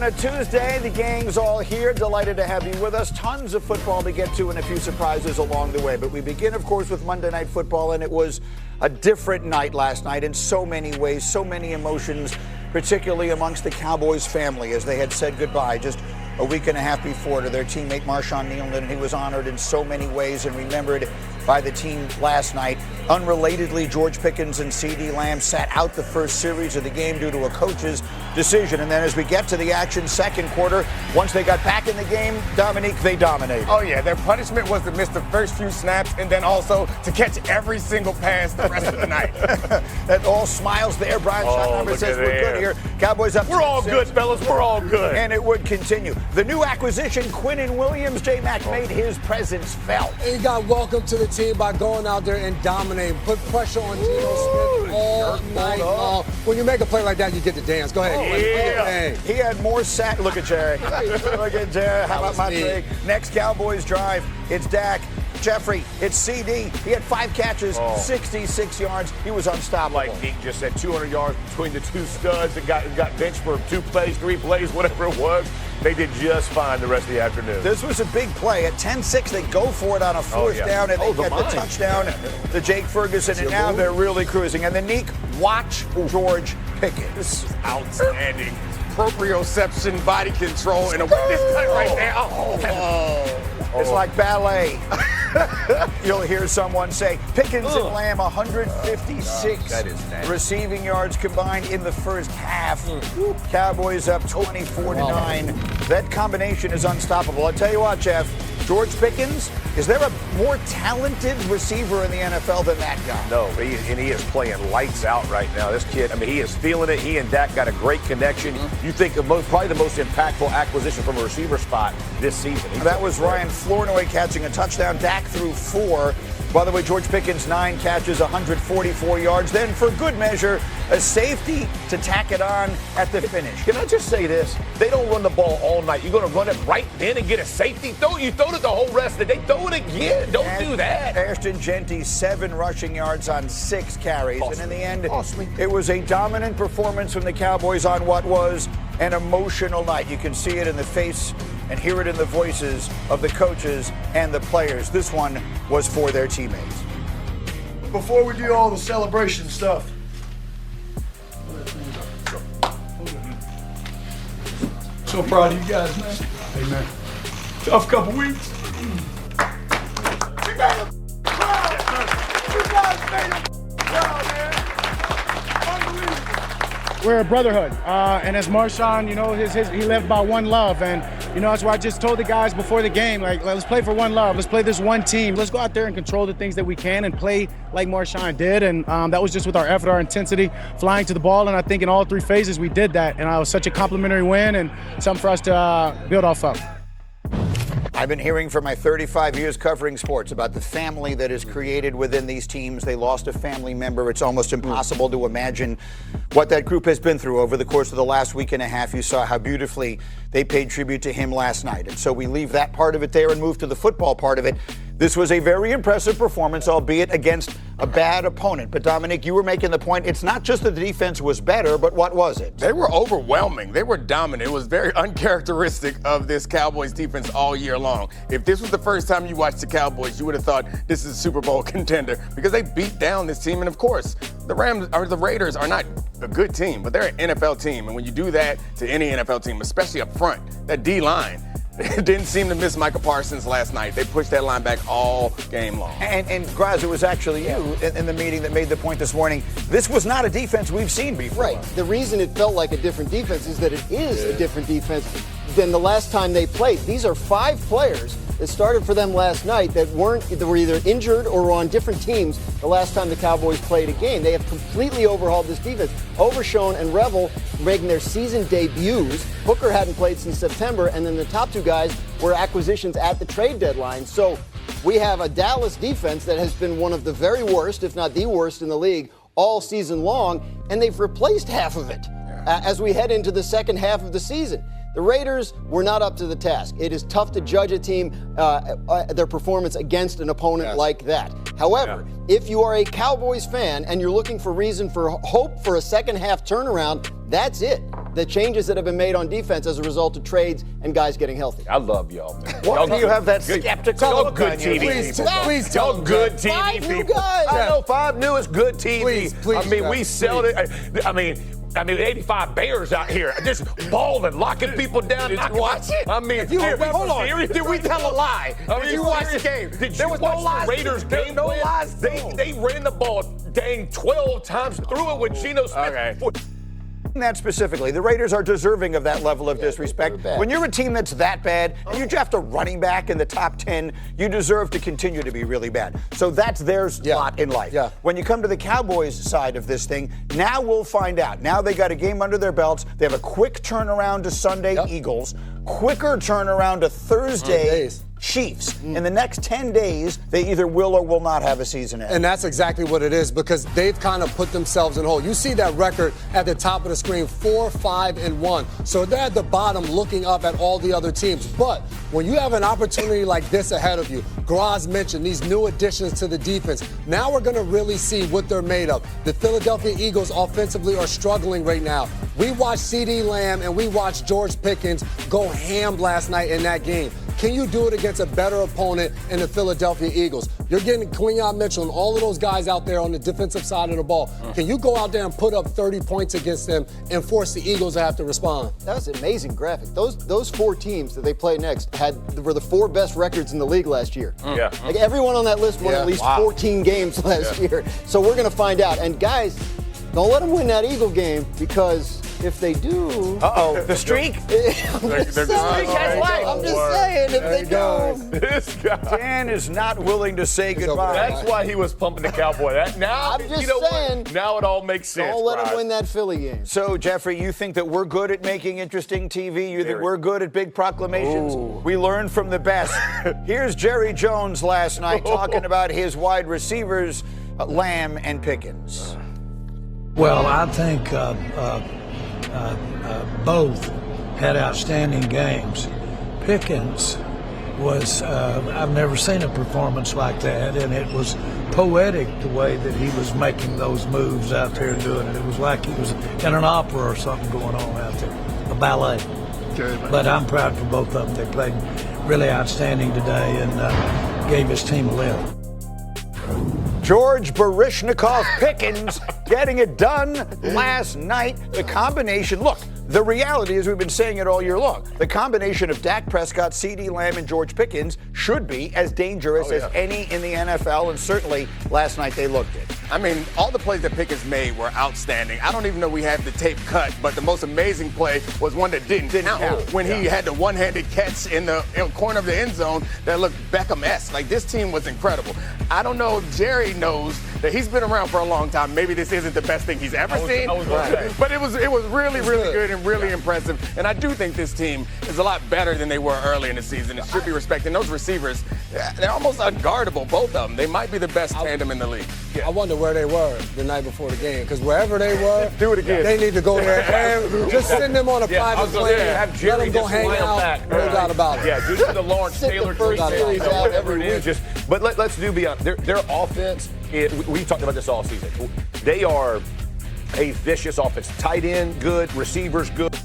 a Tuesday. The gang's all here. Delighted to have you with us. Tons of football to get to and a few surprises along the way. But we begin, of course, with Monday Night Football, and it was a different night last night in so many ways, so many emotions, particularly amongst the Cowboys family as they had said goodbye just a week and a half before to their teammate Marshawn Nealon. He was honored in so many ways and remembered by the team last night. Unrelatedly, George Pickens and CeeDee Lamb sat out the first series of the game due to a coach's decision. And then as we get to the action second quarter, once they got back in the game, Dominique, they dominated. Oh, yeah. Their punishment was to miss the first few snaps and then also to catch every single pass the rest of the night. That all smiles there. Brian Schottenheimer says we're good here. Cowboys up 10-6. We're all good, fellas. We're all good. And it would continue. The new acquisition, Quinnen Williams, J-Mac, made his presence felt. He got welcomed to the team by going out there and dominating. Put pressure on Geno Smith all night long. When you make a play like that, you get to dance. Go ahead. He had more sack. Look at Jerry. Look at Jerry. How about my take? Next Cowboys drive. It's Dak. Jeffrey, it's CD. He had 5 catches, 66 yards. He was unstoppable. Like Nick just said, 200 yards between the two studs and got benched for 2 plays, 3 plays, whatever it was. They did just fine the rest of the afternoon. This was a big play. At 10-6, they go for it on a fourth down, and they get the touchdown to Jake Ferguson, and now they're really cruising. And then, Neek, watch George Pickens. Outstanding. Proprioception, body control, and a witness cut right there. It's like ballet. You'll hear someone say, Pickens and Lamb, 156 receiving yards combined in the first half. Cowboys up 24-9. That combination is unstoppable. I'll tell you what, Jeff, George Pickens, is there a more talented receiver in the NFL than that guy? No, he is playing lights out right now. This kid, he is feeling it. He and Dak got a great connection. You think of probably the most impactful acquisition from a receiver spot this season. That was Ryan Flournoy catching a touchdown. Dak threw 4. By the way, George Pickens, 9 catches, 144 yards. Then, for good measure, a safety to tack it on at the finish. Can I just say this? They don't run the ball all night. You're going to run it right then and get a safety? You throw it the whole rest of the day. Throw it again. Don't do that. Ashton Genty, 7 rushing yards on 6 carries. And in the end, it was a dominant performance from the Cowboys on what was an emotional night. You can see it in the face and hear it in the voices of the coaches and the players. This one was for their teammates. Before we do all the celebration stuff, so proud of you guys, man. Hey, man. Tough couple weeks. You guys made it proud, man. Unbelievable. We're a brotherhood, and as Marshawn, he lived by one love, and that's why I just told the guys before the game, like, let's play for one love, let's play this one team, let's go out there and control the things that we can and play like Marshawn did, and that was just with our effort, our intensity, flying to the ball, and I think in all 3 phases we did that, and it was such a complimentary win and something for us to build off of. I've been hearing for my 35 years covering sports about the family that is created within these teams. They lost a family member. It's almost impossible to imagine what that group has been through over the course of the last week and a half. You saw how beautifully they paid tribute to him last night. And so we leave that part of it there and move to the football part of it. This was a very impressive performance, albeit against a bad opponent. But, Dominic, you were making the point, it's not just that the defense was better, but what was it? They were overwhelming. They were dominant. It was very uncharacteristic of this Cowboys defense all year long. If this was the first time you watched the Cowboys, you would have thought this is a Super Bowl contender because they beat down this team. And, of course, the Raiders are not a good team, but they're an NFL team. And when you do that to any NFL team, especially up front, that D-line, didn't seem to miss Micah Parsons last night. They pushed that line back all game long. And Graz, it was actually you in the meeting that made the point this morning. This was not a defense we've seen before. Right. The reason it felt like a different defense is that it is a different defense than the last time they played. These are 5 players that started for them last night that were either injured or on different teams the last time the Cowboys played a game. They have completely overhauled this defense. Overshown and Revel making their season debuts. Hooker hadn't played since September, and then the top 2 guys were acquisitions at the trade deadline. So we have a Dallas defense that has been one of the very worst, if not the worst in the league all season long, and they've replaced half of it as we head into the second half of the season. The Raiders were not up to the task. It is tough to judge a team, their performance against an opponent like that. However, if you are a Cowboys fan and you're looking for reason for hope for a second half turnaround, that's it. the changes that have been made on defense as a result of trades and guys getting healthy. I love y'all, man. Why do you have that skeptical Y'all look good on your TV face? people. Please tell Y'all them, good Jeff. TV 5 new people. guys. I know 5 new is good TV. Please, I mean, Jeff, we sell it. I mean, 85 Bears out here just balling, locking people down. Did you watch it? I mean, hold on. Did we tell a lie? Did you watch the game? Did you watch the Raiders game? No lies. They ran the ball dang 12 times through it with Geno Smith. Okay. That specifically, the Raiders are deserving of that level of disrespect. When you're a team that's that bad and you draft a running back in the top 10, you deserve to continue to be really bad. So that's their lot in life. Yeah. When you come to the Cowboys side of this thing, now we'll find out. Now they got a game under their belts. They have a quick turnaround to Sunday Eagles, quicker turnaround to Thursday Chiefs. In the next 10 days, they either will or will not have a season end. And that's exactly what it is, because they've kind of put themselves in a hole. You see that record at the top of the screen, 4-5-1. So they're at the bottom looking up at all the other teams. But when you have an opportunity like this ahead of you, Graz mentioned these new additions to the defense. Now we're going to really see what they're made of. The Philadelphia Eagles offensively are struggling right now. We watched CeeDee Lamb and we watched George Pickens go ham last night in that game. Can you do it against a better opponent in the Philadelphia Eagles? You're getting Quinyon Mitchell and all of those guys out there on the defensive side of the ball. Can you go out there and put up 30 points against them and force the Eagles to have to respond? That was an amazing graphic. Those 4 teams that they play next were the 4 best records in the league last year. Yeah. Like everyone on that list won at least 14 games last year. So we're going to find out. And guys, don't let them win that Eagle game, because if they do... The streak? I'm just saying, if they do... This guy. Dan is not willing to say goodbye. That's why he was pumping the Cowboy. Now, I'm just you know saying, what? Now it all makes sense. Don't let them Bryce. win that Philly game. So, Jeffrey, you think that we're good at making interesting TV? You think we're good at big proclamations? We learn from the best. Here's Jerry Jones last night talking about his wide receivers, Lamb and Pickens. Well, I think both had outstanding games. Pickens was, I've never seen a performance like that, and it was poetic the way that he was making those moves out there and doing it. It was like he was in an opera or something going on out there, a ballet. But I'm proud for both of them. They played really outstanding today and gave his team a lift. George Baryshnikov Pickens getting it done last night. The combination, look, the reality is we've been saying it all year long. The combination of Dak Prescott, CeeDee Lamb, and George Pickens should be as dangerous as any in the NFL, and certainly last night they looked it. I mean, all the plays that Pickens made were outstanding. I don't even know we have the tape cut, but the most amazing play was one that didn't count. When he had the one-handed catch in the corner of the end zone that looked Beckham-esque. Like, this team was incredible. I don't know if Jerry knows that he's been around for a long time. Maybe this isn't the best thing he's ever seen. But it was really good and really impressive. And I do think this team is a lot better than they were early in the season. It should be respected. And those receivers, they're almost unguardable, both of them. They might be the best tandem in the league. I wonder where they were the night before the game, because wherever they were, do it again. They need to go there and just send them on a private plane. Have Jerry let them go just hang line out. back. No doubt about it. Yeah, do the Lawrence Taylor first series out whatever every it is. But let's do beyond their offense. We talked about this all season. They are a vicious offense. Tight end good, receivers good.